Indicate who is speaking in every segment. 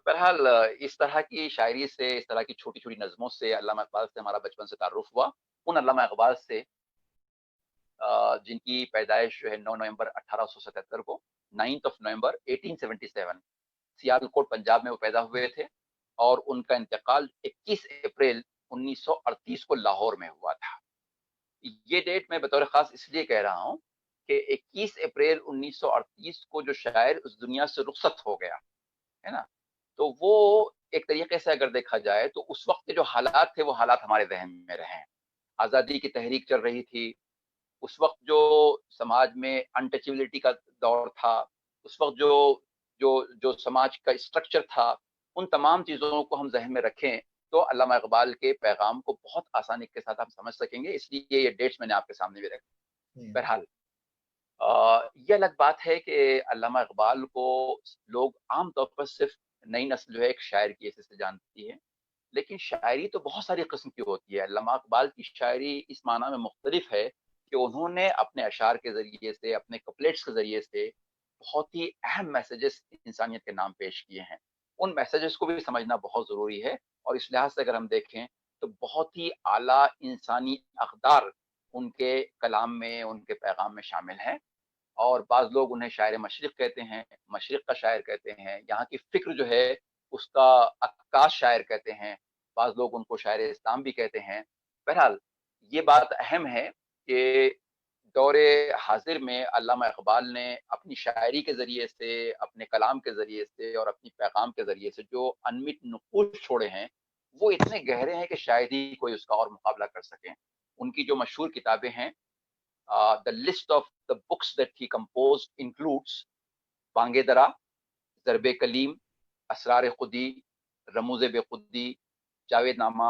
Speaker 1: बहरहाल इस तरह की शायरी से, इस तरह की छोटी-छोटी नज़्मों से अल्लामा इक़बाल से हमारा बचपन से तारुफ़ हुआ। उन अल्लामा इक़बाल से जिनकी पैदाइश जो है 9 नवंबर 1877 को, 9th of November 1877 Sialkot Punjab में वो पैदा हुए थे और उनका इंतकाल 21 अप्रैल 1938 को लाहौर में हुआ था। ये डेट मैं बतौर ख़ास इसलिए कह रहा हूँ कि 21 अप्रैल 1938 को जो शायर उस दुनिया से रुख़्सत हो गया, है ना? तो वो एक तरीके से अगर देखा जाए तो उस वक़्त के जो हालात थे, वो हालात हमारे ज़हन में रहे हैं। आज़ादी की तहरीक चल रही थी, उस वक़्त जो समाज में अनटचेबिलिटी का दौर था, उस वक़्त जो जो जो समाज का स्ट्रक्चर था, उन तमाम चीज़ों को हम ज़हन में रखें, तो अल्लामा इक़बाल के पैगाम को बहुत आसानी के साथ हम समझ सकेंगे, इसलिए ये डेट्स मैंने आपके सामने भी रखी।
Speaker 2: हुँ,
Speaker 1: बहरहाल ये अलग बात है कि अल्लामा इक़बाल को लोग आम तौर पर सिर्फ़ नई नस्ल जो है एक शायर की हैसियत से जानती है, लेकिन शायरी तो बहुत सारी किस्म की होती है। अल्लामा इक़बाल की शायरी इस माना में मुख्तलिफ है कि उन्होंने अपने अशार के ज़रिए से, अपने कपलेट्स के ज़रिए से बहुत ही अहम मैसेजेस इंसानियत के नाम पेश किए हैं। उन मैसेजेस को भी समझना बहुत ज़रूरी है और इस लिहाज से अगर हम देखें तो बहुत ही आला इंसानी अक़दार उनके कलाम में, उनके पैगाम में शामिल हैं। और बाज़ लोग उन्हें शायर मशरिक़ कहते हैं, मशरिक़ का शायर कहते हैं, यहाँ की फ़िक्र जो है उसका अक्कास शायर कहते हैं, बाज़ लोग उनको शायर इस्लाम भी कहते हैं। बहरहाल ये बात अहम है कि दौरे हाज़िर में अल्लामा इक़बाल ने अपनी शायरी के ज़रिए से, अपने कलाम के ज़रिए से और अपनी पैगाम के ज़रिए से जो अनमिट नुक़ूश छोड़े हैं, वो इतने गहरे हैं कि शायद ही कोई उसका और मुक़ाबला कर सके। उनकी जो मशहूर किताबें हैं, the list of the books that he composed includes बांगे दरा, ज़रबे कलीम, असरार खुदी, रमूज़ बेखुदी, जावेदनामा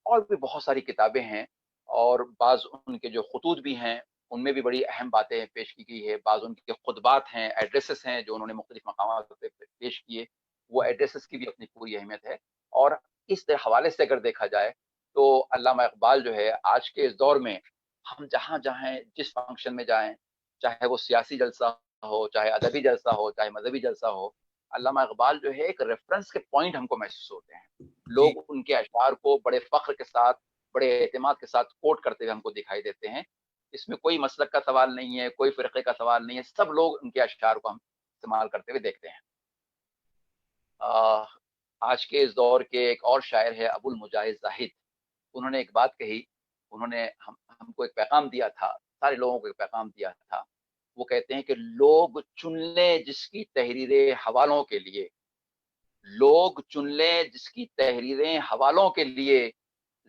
Speaker 1: और भी बहुत सारी किताबें हैं और बाज़ उनके जो खतूत भी हैं, उनमें भी बड़ी अहम बातें पेश की गई है। बाज़ उनके खुतबात हैं, एड्रेसेस हैं जो उन्होंने मुख्तलिफ मकामात पे पेश किए, वो एड्रेसेस की भी अपनी पूरी अहमियत है। और इस हवाले से अगर देखा जाए, तो अल्लामा इक़बाल जो है आज के इस दौर में हम जहाँ जाएँ, जिस फंक्शन में जाएँ, चाहे वो सियासी जलसा हो, चाहे अदबी जलसा हो, चाहे मज़हबी जलसा हो, अल्लामा इक़बाल जो है एक रेफ़रेंस के पॉइंट हमको महसूस होते हैं।
Speaker 2: जी।
Speaker 1: लोग उनके अशआर को बड़े फ़ख्र के साथ, बड़े एतमाद के साथ कोट करते हुए हमको दिखाई देते हैं। इसमें कोई मसलक का सवाल नहीं है, कोई फ़िरक़े का सवाल नहीं है, सब लोग उनके अशआर को हम इस्तेमाल करते हुए देखते हैं। अ, आज के इस दौर के एक और शायर है अबुल मुजाहिद ज़ाहिद। उन्होंने एक बात कही, उन्होंने हमको एक पैगाम दिया था, सारे लोगों को एक पैगाम दिया था। वो कहते हैं कि लोग चुन लें जिसकी तहरीरें हवालों के लिए, लोग चुन लें जिसकी तहरीरें हवालों के लिए,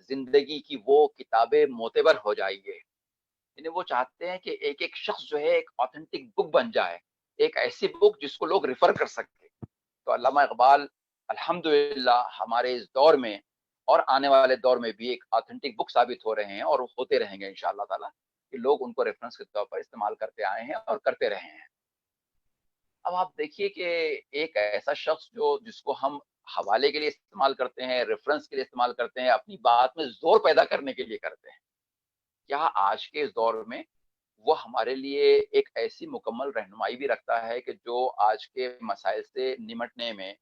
Speaker 1: ज़िंदगी की वो किताबें मोतबर हो जाएँगे। यानी वो चाहते हैं कि एक-एक शख्स जो है एक ऑथेंटिक बुक बन जाए, एक ऐसी बुक जिसको लोग रेफ़र कर सकें। तो अल्लामा इक़बाल अल्हम्दुलिल्लाह हमारे इस दौर में और आने वाले दौर में भी एक ऑथेंटिक बुक साबित हो रहे हैं और होते रहेंगे इंशाअल्लाह ताला, कि लोग उनको रेफ़रेंस के तौर पर इस्तेमाल करते आए हैं और करते रहे हैं। अब आप देखिए कि एक ऐसा शख्स जो जिसको हम हवाले के लिए इस्तेमाल करते हैं, रेफ़रेंस के लिए इस्तेमाल करते हैं, अपनी बात में ज़ोर पैदा करने के लिए करते हैं। क्या आज के इस दौर में वो हमारे लिए एक ऐसी मुकम्मल रहनुमाई भी रखता है कि जो आज के मसाइल से निमटने में,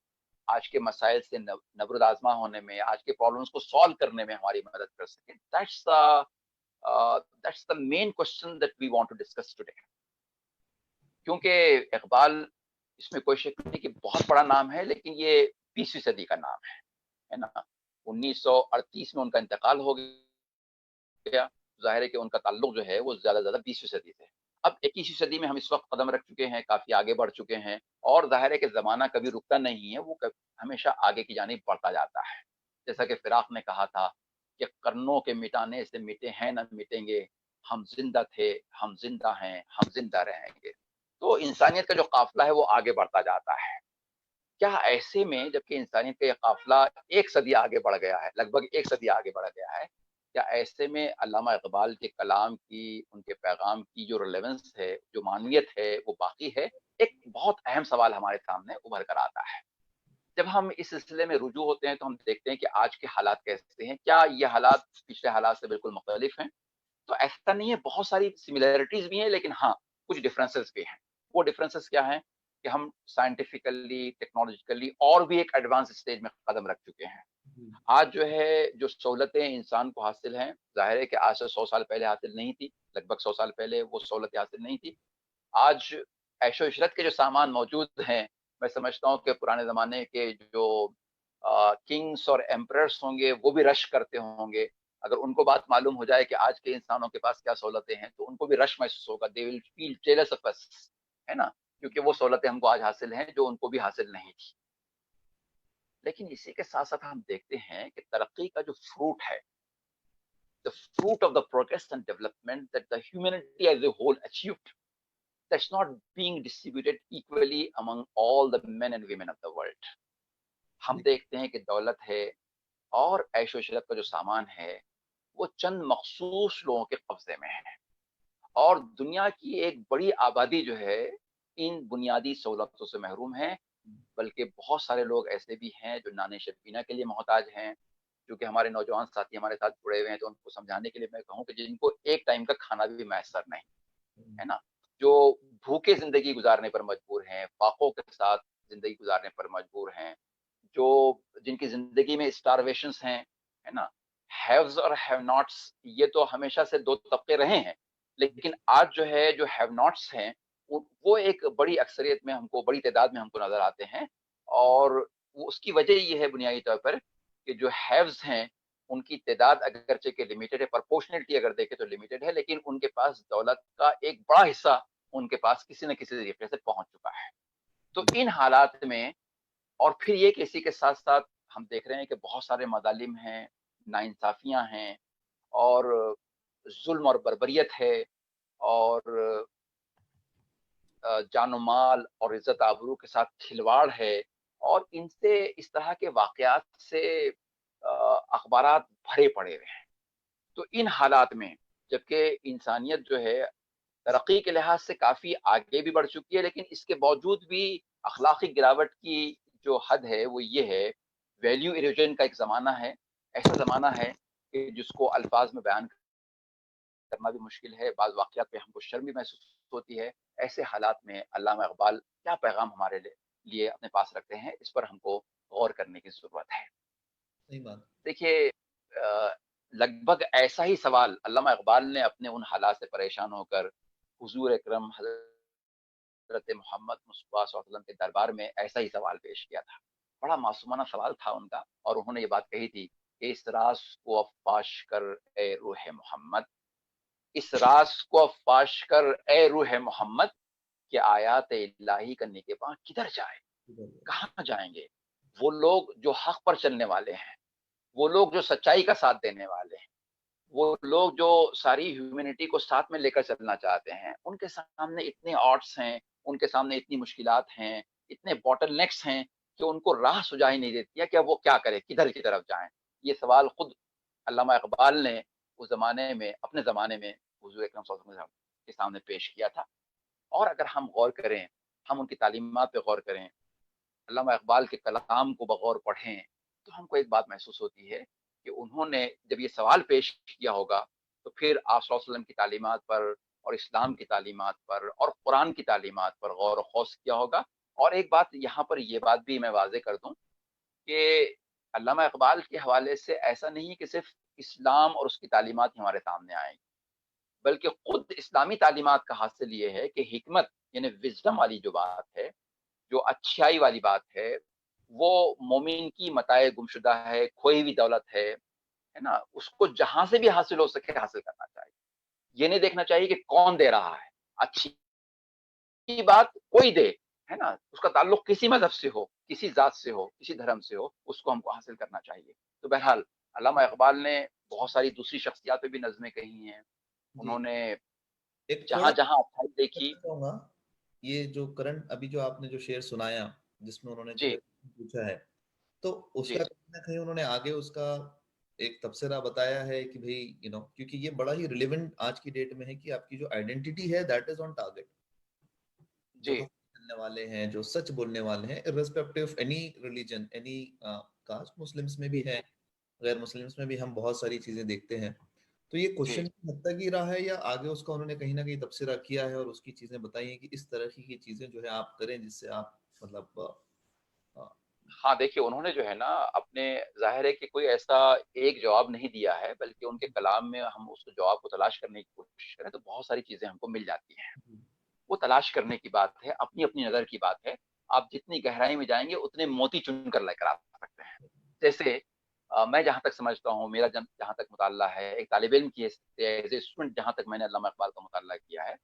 Speaker 1: आज के मसाइल से नबरूद आज़मा होने में, आज के प्रॉब्लम्स को सॉल्व करने में हमारी मदद कर सके? That's the main question that we want to discuss today. क्योंकि इक़बाल, इसमें कोई शक नहीं कि बहुत बड़ा नाम है, लेकिन ये 20वीं सदी का नाम है ना? 1938 में उनका इंतकाल हो गया, ज़ाहिर है कि उनका ताल्लुक जो है वो ज़्यादा से ज़्यादा 20वीं सदी से। अब 21वीं सदी में हम इस वक़्त कदम रख चुके हैं, काफ़ी आगे बढ़ चुके हैं और ज़ाहिर है कि ज़माना कभी रुकता नहीं है, वो हमेशा आगे की जानिब बढ़ता जाता है। जैसा कि फ़िराक़ ने कहा था कि कर्नों के मिटाने से मिटे हैं न मिटेंगे, हम ज़िंदा थे, हम ज़िंदा हैं, हम ज़िंदा रहेंगे। तो इंसानियत का जो क़ाफ़ला है वो आगे बढ़ता जाता है। क्या ऐसे में जबकि इंसानियत का ये काफ़िला 1 सदी आगे बढ़ गया है, लगभग 1 सदी आगे बढ़ गया है, क्या ऐसे में अल्लामा इक़बाल के कलाम की, उनके पैगाम की जो रेलेवेंस है, जो मानवियत है, वो बाक़ी है? एक बहुत अहम सवाल हमारे सामने उभर कर आता है। जब हम इस सिलसिले में रुजू होते हैं, तो हम देखते हैं कि आज के हालात कैसे हैं? क्या ये हालात पिछले हालात से बिल्कुल मुख़्तलिफ़ हैं? तो ऐसा नहीं है, बहुत सारी सिमिलैरिटीज़ भी हैं, लेकिन हाँ, कुछ डिफरेंसेस भी हैं। वो डिफरेंसेस क्या हैं? کہ ہم سائنٹیفکلی ٹیکنالوجیکلی اور بھی ایک ایڈوانس اسٹیج میں قدم رکھ چکے ہیں. آج جو ہے جو سہولتیں انسان کو حاصل ہیں، ظاہر ہے کہ آج سے 100 سال پہلے حاصل نہیں تھی، لگ بھگ 100 سال پہلے وہ سہولتیں حاصل نہیں تھی. آج عیش و عشرت کے جو سامان موجود ہیں، میں سمجھتا ہوں کہ پرانے زمانے کے جو کنگس اور ایمپررس ہوں گے وہ بھی رش کرتے ہوں گے. اگر ان کو بات معلوم ہو جائے کہ آج کے انسانوں کے پاس کیا سہولتیں ہیں تو ان کو بھی رش محسوس ہوگا. دے ول فیل جیلس آف اس، ہے نا، کیونکہ وہ سہولتیں ہم کو آج حاصل ہیں جو ان کو بھی حاصل نہیں تھی. لیکن اسی کے ساتھ ساتھ ہم دیکھتے ہیں کہ ترقی کا جو فروٹ ہے، the fruit of the progress and development that the humanity as a whole achieved, that's not being distributed equally among all the men and women of the world. ہم دیکھتے ہیں کہ دولت ہے اور عیش و عشرت کا جو سامان ہے وہ چند مخصوص لوگوں کے قبضے میں ہے، اور دنیا کی ایک بڑی آبادی جو ہے ان بنیادی سہولتوں سے محروم ہے. بلکہ بہت سارے لوگ ایسے بھی ہیں جو نان شبینہ کے لیے محتاج ہیں. کیونکہ ہمارے نوجوان ساتھی ہمارے ساتھ جڑے ہوئے ہیں تو ان کو سمجھانے کے لیے میں کہوں کہ جن کو ایک ٹائم کا کھانا بھی میسر نہیں ہے نا، جو بھوکے زندگی گزارنے پر مجبور ہیں، فاقوں کے ساتھ زندگی گزارنے پر مجبور ہیں، جو جن کی زندگی میں اسٹارویشنز ہیں، ہے نا. ہیوز اور ہیو ناٹس یہ تو ہمیشہ سے دو طبقے رہے ہیں، لیکن آج جو ہے جو ہیو ناٹس ہیں وہ ایک بڑی اکثریت میں ہم کو، بڑی تعداد میں ہم کو نظر آتے ہیں. اور اس کی وجہ یہ ہے بنیادی طور پر کہ جو ہیوز ہیں ان کی تعداد اگرچہ کہ لمیٹڈ ہے، پرپورشنلٹی اگر دیکھیں تو لمیٹڈ ہے، لیکن ان کے پاس دولت کا ایک بڑا حصہ ان کے پاس کسی نہ کسی طریقے سے پہنچ چکا ہے. تو ان حالات میں، اور پھر یہ کہ اسی کے ساتھ ساتھ ہم دیکھ رہے ہیں کہ بہت سارے مظالم ہیں، ناانصافیاں ہیں، اور ظلم اور بربریت ہے، اور جان و مال اور عزت آبرو کے ساتھ کھلواڑ ہے، اور ان سے اس طرح کے واقعات سے اخبارات بھرے پڑے ہوئے ہیں. تو ان حالات میں جبکہ انسانیت جو ہے ترقی کے لحاظ سے کافی آگے بھی بڑھ چکی ہے، لیکن اس کے باوجود بھی اخلاقی گراوٹ کی جو حد ہے وہ یہ ہے، ویلیو ایروجن کا ایک زمانہ ہے، ایسا زمانہ ہے کہ جس کو الفاظ میں بیان کرنا بھی مشکل ہے. بعض واقعات پہ ہم کو شرم بھی محسوس ہوتی ہے. ایسے حالات میں علامہ اقبال کیا پیغام ہمارے لیے اپنے پاس رکھتے ہیں، اس پر ہم کو غور کرنے کی ضرورت ہے.
Speaker 2: صحیح بات.
Speaker 1: دیکھیے لگ بھگ ایسا ہی سوال علامہ اقبال نے اپنے ان حالات سے پریشان ہو کر حضور اکرم حضرت محمد مصطفیٰ صلی اللہ علیہ وسلم کے دربار میں ایسا ہی سوال پیش کیا تھا. بڑا معصومانہ سوال تھا ان کا، اور انہوں نے یہ بات کہی تھی کہ اس راز کو افاش کر اے روح محمد، اس راز کو افاش کر اے روح محمد، کہ آیات الہی کا نگہباں کدھر جائے، کہاں جائیں گے وہ لوگ جو حق پر چلنے والے ہیں، وہ لوگ جو سچائی کا ساتھ دینے والے ہیں، وہ لوگ جو ساری ہیومینٹی کو ساتھ میں لے کر چلنا چاہتے ہیں. ان کے سامنے اتنے آڈس ہیں، ان کے سامنے اتنی مشکلات ہیں، اتنے باٹل نیکس ہیں کہ ان کو راہ سجائی نہیں دیتی ہے کہ وہ کیا کرے، کدھر کی طرف جائیں. یہ سوال خود علامہ اقبال نے اس زمانے میں، اپنے زمانے میں حضور اکرم صلی اللہ علیہ وسلم کے سامنے پیش کیا تھا. اور اگر ہم غور کریں، ہم ان کی تعلیمات پہ غور کریں، علامہ اقبال کے کلام کو بغور پڑھیں، تو ہم کو ایک بات محسوس ہوتی ہے کہ انہوں نے جب یہ سوال پیش کیا ہوگا تو پھر آپ صلی اللہ علیہ وسلم کی تعلیمات پر اور اسلام کی تعلیمات پر اور قرآن کی تعلیمات پر غور و خوض کیا ہوگا. اور ایک بات یہاں پر یہ بات بھی میں واضح کر دوں کہ علامہ اقبال کے حوالے سے ایسا نہیں کہ صرف اسلام اور اس کی تعلیمات ہمارے سامنے آئیں گی، بلکہ خود اسلامی تعلیمات کا حاصل یہ ہے کہ حکمت یعنی وزڈم والی جو بات ہے، جو اچھائی والی بات ہے، وہ مومن کی متاع گمشدہ ہے، کھوئی ہوئی دولت ہے نا، اس کو جہاں سے بھی حاصل ہو سکے حاصل کرنا چاہیے. یہ نہیں دیکھنا چاہیے کہ کون دے رہا ہے، اچھی بات کوئی دے، ہے نا، اس کا تعلق کسی مذہب سے ہو، کسی ذات سے ہو، کسی دھرم سے ہو، اس کو ہم کو حاصل کرنا چاہیے. تو بہرحال علامہ اقبال نے بہت ساری دوسری شخصیات پہ بھی نظمیں کہی ہیں. انہوں نے
Speaker 2: ایک
Speaker 1: جہاں
Speaker 2: تھوڑا
Speaker 1: جہاں اچھائی دیکھی.
Speaker 2: چاہوں گا، یہ جو کرنٹ ابھی جو آپ نے جو شعر سنایا جس میں انہوں نے جو
Speaker 1: جی
Speaker 2: ہے پوچھا ہے، تو اس
Speaker 1: جی
Speaker 2: کا کہیں نہ کہیں انہوں نے آگے اس کا ایک تبصرہ بتایا ہے کہ بھئی کیونکہ یہ بڑا ہی ریلیونٹ آج کی ڈیٹ میں ہے کہ آپ کی جو آئیڈینٹی ہے دیٹ از آن ٹارگیٹ. جو
Speaker 1: جی
Speaker 2: حق چلنے والے ہیں، جو سچ بولنے والے ہیں، irrespective of any religion, any caste، Muslims میں بھی ہے، غیر مسلمس میں بھی ہم بہت ساری چیزیں دیکھتے ہیں. तो ये
Speaker 1: जी।
Speaker 2: क्वेश्चन हद तक ही रहा है या आगे उसका उन्होंने कहीं ना कहीं तबसरा किया है और उसकी चीजें बताई हैं कि इस तरह की चीजें जो है आप करें जिससे आप मतलब अ,
Speaker 1: हाँ, देखिए उन्होंने जो है ना अपने, ज़ाहिर है कि कोई ऐसा एक जवाब नहीं दिया है, बल्कि उनके कलाम में हम उस जवाब को तलाश करने की कोशिश करें तो बहुत सारी चीज़ें हमको मिल जाती हैं। वो तलाश करने की बात है, अपनी-अपनी नज़र की बात है। आप जितनी गहराई में जाएँगे उतने मोती चुन कर लेकर आ सकते हैं। जैसे मैं जहाँ तक समझता हूँ, मेरा जहाँ तक मुताल्ला है, एक तालिब इल्म की हैसियत से एज़ ए स्टूडेंट जहाँ तक मैंने अल्लामा इक़बाल का मुताल्ला किया है,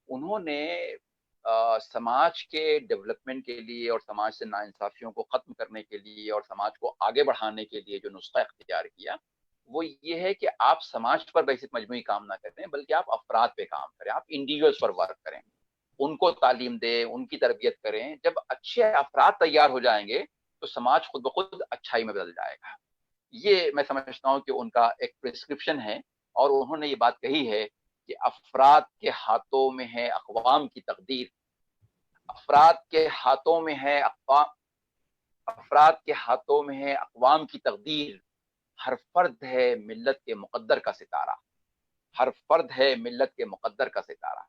Speaker 1: उन्होंने समाज के डेवलपमेंट के लिए और समाज से नाइंसाफ़ियों को ख़त्म करने के लिए और समाज को आगे बढ़ाने के लिए जो नुस्ख़ा इख्तियार किया, वो ये है कि आप समाज पर बेसिक मजमूई काम ना करें, बल्कि आप अफ़राद पे काम करें, आप इंडिविजुअल्स पर वर्क करें। उनको तालीम दें, उनकी तरबियत करें। जब अच्छे अफ़राद तैयार हो जाएँगे, तो समाज खुद ब खुद अच्छाई में बदल जाएगा। ये मैं समझता हूँ कि उनका एक प्रिस्क्रिप्शन है और उन्होंने ये बात कही है कि अफ़राद के हाथों में है अक़वाम की तक़दीर, अफ़राद के हाथों में है अफ़राद के हाथों में है अक़वाम की तक़दीर, हर फ़र्द है मिल्लत के मुक़द्दर का सितारा, हर फ़र्द है मिल्लत के मुक़द्दर का सितारा।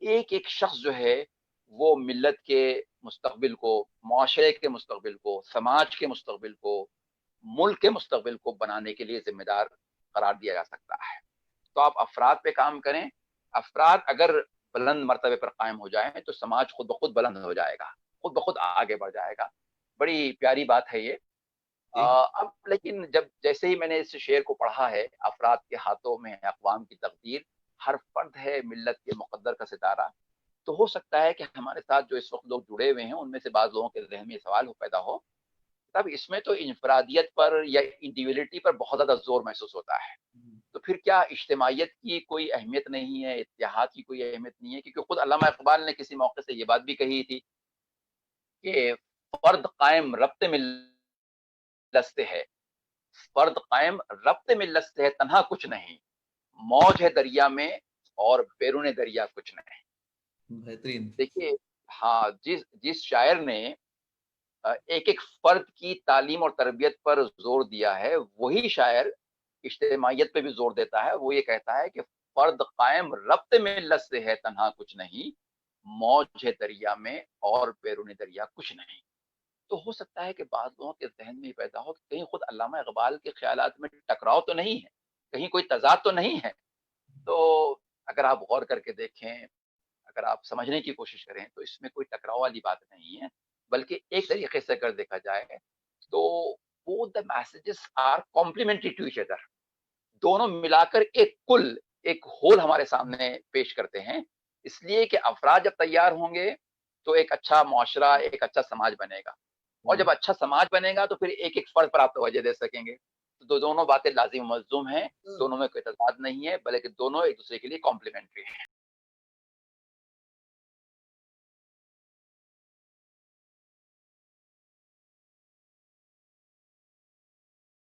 Speaker 1: एक-एक शख़्स जो है, वो मिल्लत के मुस्तक़बिल को, मुआशरे के मुस्तक़बिल को, समाज के मुस्तक़बिल को, मुल्क के मुस्तक़बिल को बनाने के लिए ज़िम्मेदार करार दिया जा सकता है। तो आप अफ़राद पे काम करें, अफ़राद अगर बुलंद मर्तबे पर कायम हो जाएँ, तो समाज खुद ब खुद बुलंद हो जाएगा, खुद ब खुद आगे बढ़ जाएगा। बड़ी प्यारी बात है ये।
Speaker 2: एक
Speaker 1: अब लेकिन जब जैसे ही मैंने इस शेर को पढ़ा है, अफ़राद के हाथों में है अक़वाम की तक़दीर, हर फ़र्द है मिल्लत के मुक़द्दर का सितारा। तो हो सकता है कि हमारे साथ जो इस वक़्त लोग जुड़े हुए हैं, उनमें से बाज़ लोगों के ज़हन में ये सवाल हो पैदा हो, तब इसमें तो इन्फ़रादियत पर या इंडिविजुअलिटी पर बहुत ज़्यादा ज़ोर महसूस होता है। तो फिर क्या इज्तिमाइयत की कोई अहमियत नहीं है, इत्तेहाद की कोई अहमियत नहीं है? क्योंकि खुद अल्लामा इक़बाल ने किसी मौके से ये बात भी कही थी कि फ़र्द कायम रब्त मिल्लत से है, फ़र्द कायम रब्त मिल्लत से है, तन्हा कुछ नहीं। मौज है दरिया में और बैरूने दरिया कुछ नहीं।
Speaker 2: बेहतरीन।
Speaker 1: देखिए हाँ, जिस जिस शायर ने एक-एक फ़र्द की तालीम और तरबियत पर ज़ोर दिया है, वही शायर इज्तिमाइयत पे भी ज़ोर देता है। वो ये कहता है कि फ़र्द कायम रब्त मिल्लत से है, तन्हा कुछ नहीं, मौज है दरिया में और बैरूने दरिया कुछ नहीं। तो हो सकता है कि बाज़ लोगों के ज़हन में ये पैदा हो कि कहीं खुद अल्लामा इक़बाल के ख़यालात में टकराव तो नहीं है, कहीं कोई तज़ाद तो नहीं है। तो अगर आप गौर करके देखें, अगर आप समझने की कोशिश करें, तो इसमें कोई टकराव वाली बात नहीं है, बल्कि एक तरीके से अगर देखा जाए, तो both the messages are complementary to each other. दोनों मिलाकर एक कुल, एक होल हमारे सामने पेश करते हैं। इसलिए कि अफ़राद जब तैयार होंगे, तो एक अच्छा मुआशरा, एक अच्छा समाज बनेगा और जब अच्छा समाज बनेगा, तो फिर एक-एक फ़र्द पर आप तवज्जो दे सकेंगे। तो दोनों बातें लाज़िम मलज़ूम हैं, दोनों में कोई तज़ाद नहीं है, बल्कि दोनों एक-दूसरे के लिए कॉम्प्लीमेंट्री हैं।